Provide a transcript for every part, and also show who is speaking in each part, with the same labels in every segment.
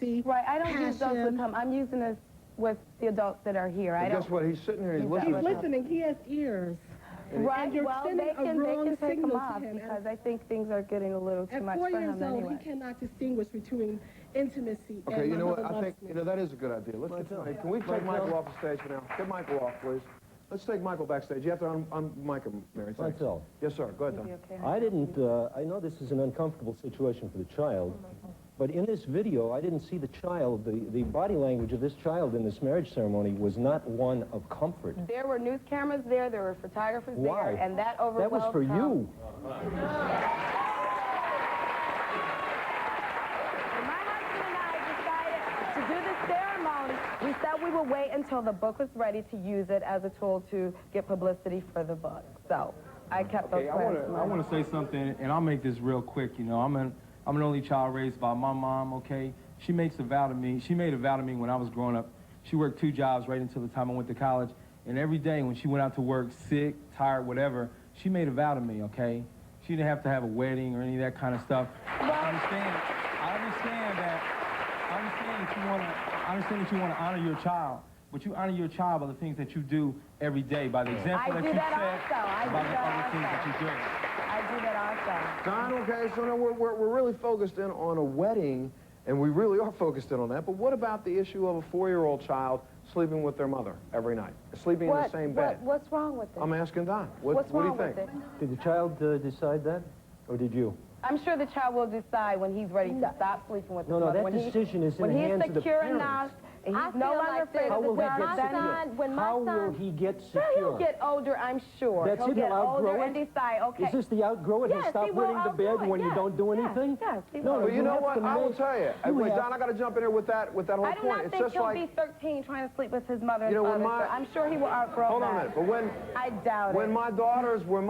Speaker 1: intimacy,
Speaker 2: Right, I don't
Speaker 1: passion.
Speaker 2: use those with him. I'm using this with the adults that are here.
Speaker 3: But guess what? He's sitting here, he's listening.
Speaker 1: He's listening. He has ears.
Speaker 2: Right,
Speaker 1: And you're
Speaker 2: well,
Speaker 1: sending
Speaker 2: they can take
Speaker 1: signal
Speaker 2: them
Speaker 1: to
Speaker 2: off
Speaker 1: him.
Speaker 2: because I think things are getting a little too much
Speaker 1: At 4
Speaker 2: for
Speaker 1: years
Speaker 2: him
Speaker 1: old,
Speaker 2: anyway.
Speaker 1: he cannot distinguish between intimacy
Speaker 3: Okay,
Speaker 1: and
Speaker 3: you know what?
Speaker 1: my mother
Speaker 3: I think,
Speaker 1: loves me.
Speaker 3: that is a good idea. Let's get, can we take Michael off the stage for now? Get Michael off, please. Let's take Michael backstage. You have to unmic him, Mary. Thanks.
Speaker 4: Montel.
Speaker 3: Yes, sir. Go ahead, Don.
Speaker 2: Okay.
Speaker 4: I didn't, I know this is an uncomfortable situation for the child, but in this video, I didn't see the child, the body language of this child in this marriage ceremony was not one of comfort.
Speaker 2: There were news cameras there, there were photographers
Speaker 4: Why?
Speaker 2: there, and that overwhelmed
Speaker 4: That was for
Speaker 2: him.
Speaker 4: you.
Speaker 2: My husband and I decided to do the ceremony. We said we would wait until the book was ready to use it as a tool to get publicity for the book. So I kept those plans.
Speaker 5: I want to say something, and I'll make this real quick. You know, I'm an only child raised by my mom, okay? She made a vow to me when I was growing up. She worked 2 jobs right until the time I went to college. And every day when she went out to work, sick, tired, whatever, she made a vow to me, okay? She didn't have to have a wedding or any of that kind of stuff. I understand that you want to honor your child, but you honor your child by the things that you do every day, by the example that you set, by the other things that you do.
Speaker 2: I do that also.
Speaker 3: Don, okay, so no, we're really focused in on a wedding, and we really are focused in on that, but what about the issue of a 4-year-old child sleeping with their mother every night, sleeping in the same bed?
Speaker 2: What's wrong with it?
Speaker 3: I'm asking Don. What do you think?
Speaker 4: Did the child decide that, or did you?
Speaker 2: I'm sure the child will decide when he's ready to stop sleeping with his mother.
Speaker 4: No, that decision is in the hands of the
Speaker 2: secure
Speaker 4: parents.
Speaker 2: enough, and he's no longer afraid of the dark.
Speaker 4: How will he get secure?
Speaker 2: He'll get older, I'm sure.
Speaker 4: That's
Speaker 2: He'll
Speaker 4: it,
Speaker 2: get
Speaker 4: he'll outgrow
Speaker 2: older
Speaker 4: it?
Speaker 2: and decide, okay.
Speaker 4: Is this the outgrow it?
Speaker 2: Yes,
Speaker 4: He'll stop
Speaker 2: he will
Speaker 4: winning the bed
Speaker 2: outgrow it,
Speaker 4: when you
Speaker 2: yes,
Speaker 4: don't do anything?
Speaker 2: Yes, he
Speaker 4: No,
Speaker 2: will.
Speaker 3: Well, you know
Speaker 4: have
Speaker 3: what?
Speaker 4: to
Speaker 3: I will
Speaker 4: make-
Speaker 3: tell you. Wait, Don, I got to jump in here with that whole point.
Speaker 2: I do not think he'll be 13 trying to sleep with his mother and father. I'm sure he will outgrow
Speaker 3: Hold
Speaker 2: that.
Speaker 3: on a minute, but when
Speaker 2: I doubt
Speaker 3: when
Speaker 2: it.
Speaker 3: my daughters were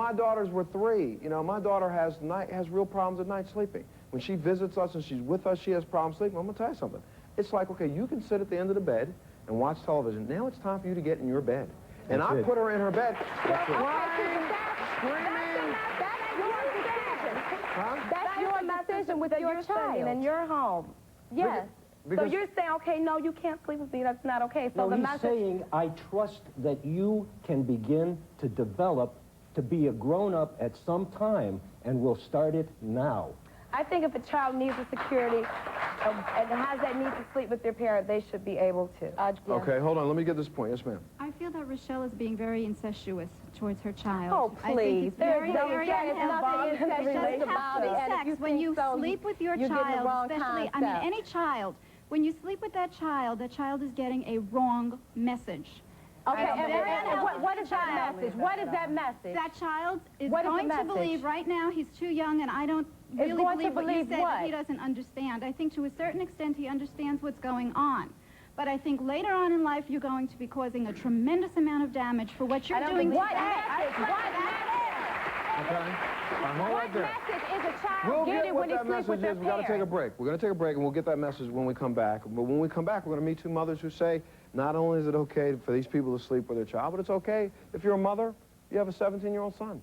Speaker 3: 3, you know, my daughter has real problems at night sleeping. When she visits us and she's with us, she has problems sleeping. I'm gonna tell you something. It's like, okay, you can sit at the end of the bed and watch television. Now it's time for you to get in your bed. And I put her in her bed, crying, screaming.
Speaker 2: That's your decision with your child in your home. Yes. So you're saying, okay, no, you can't sleep with me. That's not okay. So
Speaker 4: No,
Speaker 2: the
Speaker 4: he's
Speaker 2: message.
Speaker 4: saying, I trust that you can begin to develop to be a grown-up at some time, and we'll start it now.
Speaker 2: I think if a child needs the security and has that need to sleep with their parent, they should be able to.
Speaker 3: Okay, hold on. Let me get this point. Yes, ma'am.
Speaker 6: I feel that Rochelle is being very incestuous towards her child.
Speaker 2: Oh,
Speaker 6: I think
Speaker 2: please.
Speaker 6: it's very,
Speaker 2: There's
Speaker 6: very
Speaker 2: nothing
Speaker 6: unhealthy.
Speaker 2: about it. And if you
Speaker 6: When you
Speaker 2: think so,
Speaker 6: sleep with your
Speaker 2: you're getting the
Speaker 6: child,
Speaker 2: wrong
Speaker 6: especially, I mean, any child, when you sleep with that child is getting a wrong message.
Speaker 2: Okay, and what is that message? What is that message?
Speaker 6: That child is
Speaker 2: What is the
Speaker 6: going to
Speaker 2: message?
Speaker 6: believe, right now, he's too young, and I don't really
Speaker 2: going to
Speaker 6: believe what you
Speaker 2: believe
Speaker 6: said,
Speaker 2: what?
Speaker 6: that he doesn't understand. I think to a certain extent he understands what's going on. But I think later on in life you're going to be causing a tremendous amount of damage for what you're doing to
Speaker 3: Okay. Hold right there.
Speaker 2: message is a child
Speaker 3: We'll
Speaker 2: getting
Speaker 3: get
Speaker 2: when
Speaker 3: what
Speaker 2: he
Speaker 3: that
Speaker 2: sleeps with
Speaker 3: message
Speaker 2: their
Speaker 3: is. We've got to take a break. We're going to take a break, and we'll get that message when we come back. But when we come back, we're going to meet 2 mothers who say, not only is it okay for these people to sleep with their child, but it's okay if you're a mother, you have a 17-year-old son,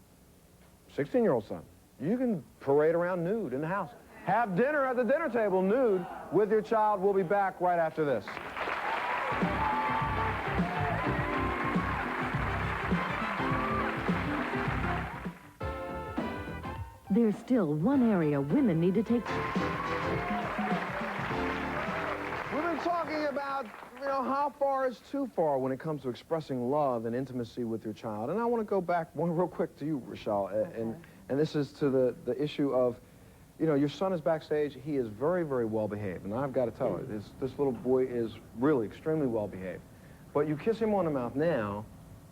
Speaker 3: 16-year-old son. You can parade around nude in the house. Have dinner at the dinner table nude with your child. We'll be back right after this.
Speaker 7: There's still one area women need to take...
Speaker 3: We've been talking about, you know, how far is too far when it comes to expressing love and intimacy with your child. And I want to go back real quick to you, Rochelle, and this is to the issue of, you know, your son is backstage. He is very, very well behaved, and I've got to tell her, this little boy is really extremely well behaved. But you kiss him on the mouth now,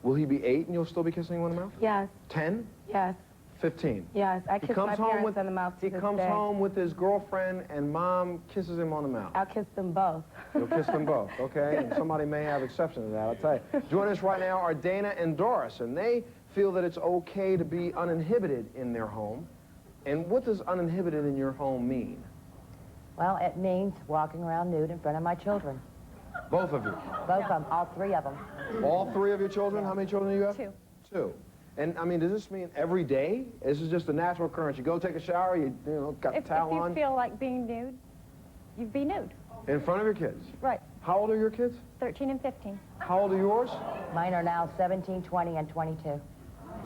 Speaker 3: will he be 8 and you'll still be kissing him on the mouth?
Speaker 2: Yes.
Speaker 3: 10?
Speaker 2: Yes.
Speaker 3: 15.
Speaker 2: Yes, I kiss my parents on the mouth to
Speaker 3: He
Speaker 2: this
Speaker 3: comes
Speaker 2: day.
Speaker 3: home with his girlfriend, and mom kisses him on the mouth.
Speaker 2: I'll kiss them both.
Speaker 3: You'll kiss them both, okay? And somebody may have exception to that, I'll tell you. Joining us right now are Dana and Doris, and they feel that it's okay to be uninhibited in their home. And what does uninhibited in your home mean?
Speaker 8: Well, it means walking around nude in front of my children.
Speaker 3: Both of you?
Speaker 8: Both of them, all 3 of them.
Speaker 3: All 3 of your children? How many children do you have?
Speaker 8: 2.
Speaker 3: 2. And, I mean, does this mean every day? This is just a natural occurrence. You go take a shower, you know, got the towel on.
Speaker 9: If you feel like being nude, you be nude.
Speaker 3: In front of your kids?
Speaker 9: Right.
Speaker 3: How old are your kids?
Speaker 9: 13 and 15.
Speaker 3: How old are yours?
Speaker 8: Mine are now 17, 20, and 22.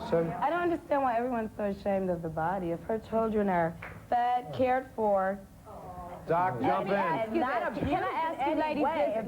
Speaker 3: 7.
Speaker 2: I don't understand why everyone's so ashamed of the body. If her children are fed, cared for,
Speaker 3: Doc, jump in.
Speaker 2: and not abused
Speaker 9: Can I ask you, ladies,
Speaker 2: way.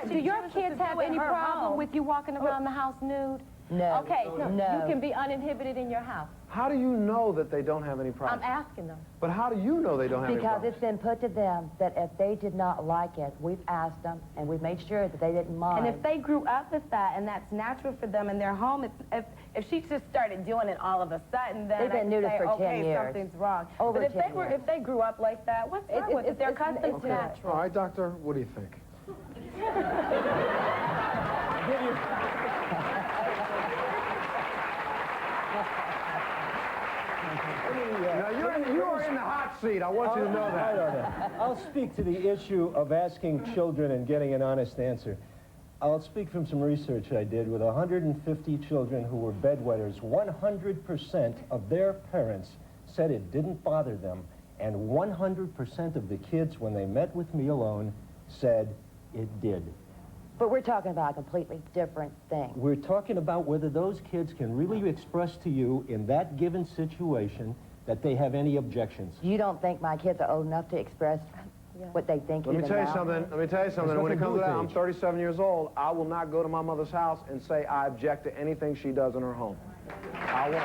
Speaker 9: do your kids have any problem with you walking around the house nude?
Speaker 8: No.
Speaker 9: Okay,
Speaker 8: No.
Speaker 9: you can be uninhibited in your house.
Speaker 3: How do you know that they don't have any
Speaker 9: I'm
Speaker 3: problems?
Speaker 9: asking them.
Speaker 3: But how do you know they don't have any
Speaker 8: Because
Speaker 3: problems?
Speaker 8: it's been put to them that if they did not like it, we've asked them, and we've made sure that they didn't mind.
Speaker 2: And if they grew up with that and that's natural for them in their home, if she just started doing it all of a sudden, then
Speaker 8: They've been
Speaker 2: I could
Speaker 8: nudists
Speaker 2: say,
Speaker 8: for 10
Speaker 2: okay,
Speaker 8: years.
Speaker 2: something's wrong.
Speaker 8: Over
Speaker 2: but if
Speaker 8: 10 years.
Speaker 2: if they grew up like that, what's wrong with it? They're accustomed
Speaker 8: it's
Speaker 2: to it.
Speaker 8: natural.
Speaker 3: All right, doctor, what do you think? Now, you are in the hot seat. I want you to know
Speaker 4: I
Speaker 3: that.
Speaker 4: don't know. I'll speak to the issue of asking children and getting an honest answer. I'll speak from some research I did with 150 children who were bedwetters. 100% of their parents said it didn't bother them, and 100% of the kids, when they met with me alone, said it did.
Speaker 8: But we're talking about a completely different thing.
Speaker 4: We're talking about whether those kids can really express to you in that given situation that they have any objections.
Speaker 8: You don't think my kids are old enough to express what they think
Speaker 3: Let me
Speaker 8: even
Speaker 3: tell you
Speaker 8: now?
Speaker 3: something. Let me tell you something.
Speaker 4: There's
Speaker 3: When it
Speaker 4: nothing
Speaker 3: comes to
Speaker 4: to
Speaker 3: that,
Speaker 4: do
Speaker 3: I'm
Speaker 4: with
Speaker 3: 37 years old. I will not go to my mother's house and say I object to anything she does in her home. I won't.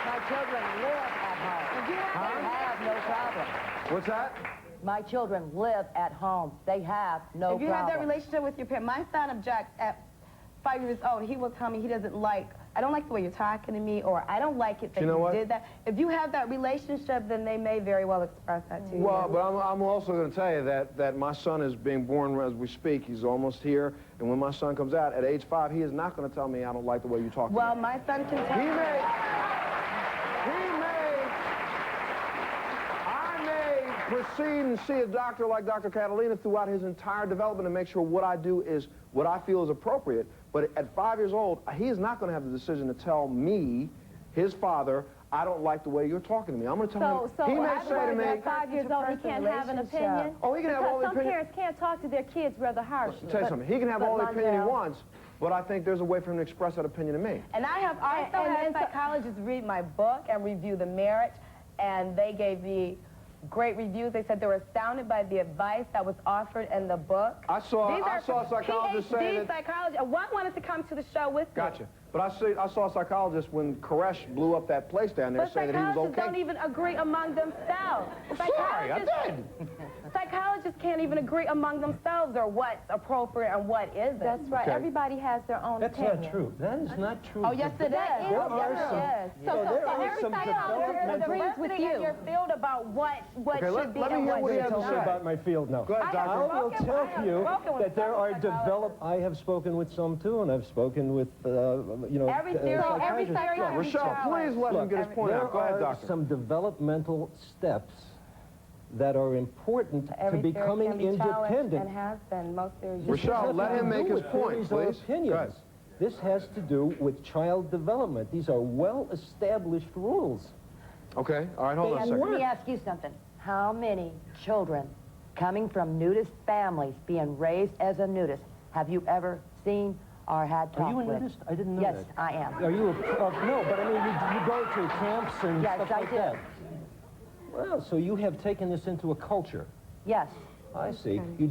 Speaker 8: My children live at home. They have no problem.
Speaker 3: What's that?
Speaker 8: My children live at home. They have no
Speaker 2: If you have that
Speaker 8: problem.
Speaker 2: relationship with your parent, my son objects at 5 years old. He will tell me he doesn't like, I don't like the way you're talking to me, or I don't like it that
Speaker 3: You know what?
Speaker 2: did that. If you have that relationship, then they may very well express that to you.
Speaker 3: Well, but I'm also going to tell you that my son is being born as we speak. He's almost here. And when my son comes out at age 5, he is not going to tell me I don't like the way you talk to
Speaker 2: Well,
Speaker 3: me.
Speaker 2: my son can tell
Speaker 3: I may proceed and see a doctor like Dr. Catalina throughout his entire development and make sure what I do is what I feel is appropriate. But at 5 years old, he is not going to have the decision to tell me, his father, I don't like the way you're talking to me. I'm going to tell him.
Speaker 9: So
Speaker 3: He may
Speaker 9: I've
Speaker 3: say to
Speaker 9: heard
Speaker 3: me,
Speaker 9: at 5 years old he can't have an opinion.
Speaker 3: Oh, he can have all the
Speaker 9: Because some
Speaker 3: opinion.
Speaker 9: parents can't talk to their kids rather harshly.
Speaker 3: I'll tell you something. He can have
Speaker 8: but
Speaker 3: all the opinion he
Speaker 8: Montel-
Speaker 3: wants, but I think there's a way for him to express that opinion to me.
Speaker 2: And I also had psychologists read my book and review the marriage, and they gave me great reviews. They said they were astounded by the advice that was offered in the book.
Speaker 3: I saw a psychologist say
Speaker 2: PhD
Speaker 3: that.
Speaker 2: psychologist. One wanted to come to the show with me.
Speaker 3: Gotcha. But I saw a psychologist when Koresh blew up that place down there
Speaker 2: But
Speaker 3: say that he was
Speaker 2: psychologists
Speaker 3: okay.
Speaker 2: don't even agree among themselves.
Speaker 3: Sorry, I did.
Speaker 2: Psychologists can't even agree among themselves or what's appropriate and what isn't.
Speaker 9: That's right.
Speaker 3: Okay.
Speaker 9: Everybody has their own
Speaker 4: That's
Speaker 9: opinion.
Speaker 4: not true. That is not true.
Speaker 2: Oh, yes, it is.
Speaker 4: There are
Speaker 2: Yes,
Speaker 4: some-
Speaker 2: it is.
Speaker 4: So there are
Speaker 9: every
Speaker 4: some
Speaker 9: psychologist
Speaker 4: developmental...
Speaker 9: agrees with
Speaker 2: Diversity in
Speaker 9: you.
Speaker 2: your field about what
Speaker 3: Okay,
Speaker 2: should
Speaker 3: let
Speaker 2: be
Speaker 3: me
Speaker 2: and
Speaker 3: hear
Speaker 2: what
Speaker 3: what he
Speaker 2: should
Speaker 3: has to
Speaker 2: not.
Speaker 3: say.
Speaker 4: about my field now.
Speaker 3: Go ahead,
Speaker 2: I have
Speaker 3: Doctor.
Speaker 4: I will
Speaker 2: spoken-
Speaker 4: tell
Speaker 2: I have
Speaker 4: you
Speaker 2: spoken with
Speaker 4: that there
Speaker 2: some
Speaker 4: are
Speaker 2: psychologists.
Speaker 4: I have spoken with some too, and I've spoken with, you know...
Speaker 2: Every theory, every
Speaker 4: psychiatrists.
Speaker 2: theory
Speaker 3: Look,
Speaker 2: can be
Speaker 3: Rochelle, please let him
Speaker 4: Look,
Speaker 3: get his point
Speaker 4: there
Speaker 3: out. Go ahead,
Speaker 4: are
Speaker 3: doctor.
Speaker 4: some developmental steps that are important to
Speaker 2: Every theory
Speaker 4: becoming
Speaker 2: can be challenged
Speaker 4: independent.
Speaker 2: and has been. Most theories.
Speaker 4: This
Speaker 3: Rochelle,
Speaker 4: has
Speaker 3: let
Speaker 4: nothing
Speaker 3: him
Speaker 4: to
Speaker 3: make
Speaker 4: do
Speaker 3: his
Speaker 4: with
Speaker 3: point,
Speaker 4: theories or
Speaker 3: please. Go
Speaker 4: opinions.
Speaker 3: ahead.
Speaker 4: This has to do with child development. These are well-established rules.
Speaker 3: Okay, all right, hold on a
Speaker 8: And
Speaker 3: second.
Speaker 8: let me ask you something. How many children coming from nudist families being raised as a nudist have you ever seen or had talk
Speaker 4: Are you a
Speaker 8: with?
Speaker 4: nudist? I didn't know
Speaker 8: Yes,
Speaker 4: that.
Speaker 8: I am.
Speaker 4: Are you no, but I mean, you go to camps and
Speaker 8: Yes,
Speaker 4: stuff
Speaker 8: I
Speaker 4: like
Speaker 8: do.
Speaker 4: that. Well, so you have taken this into a culture.
Speaker 8: Yes.
Speaker 4: I see. You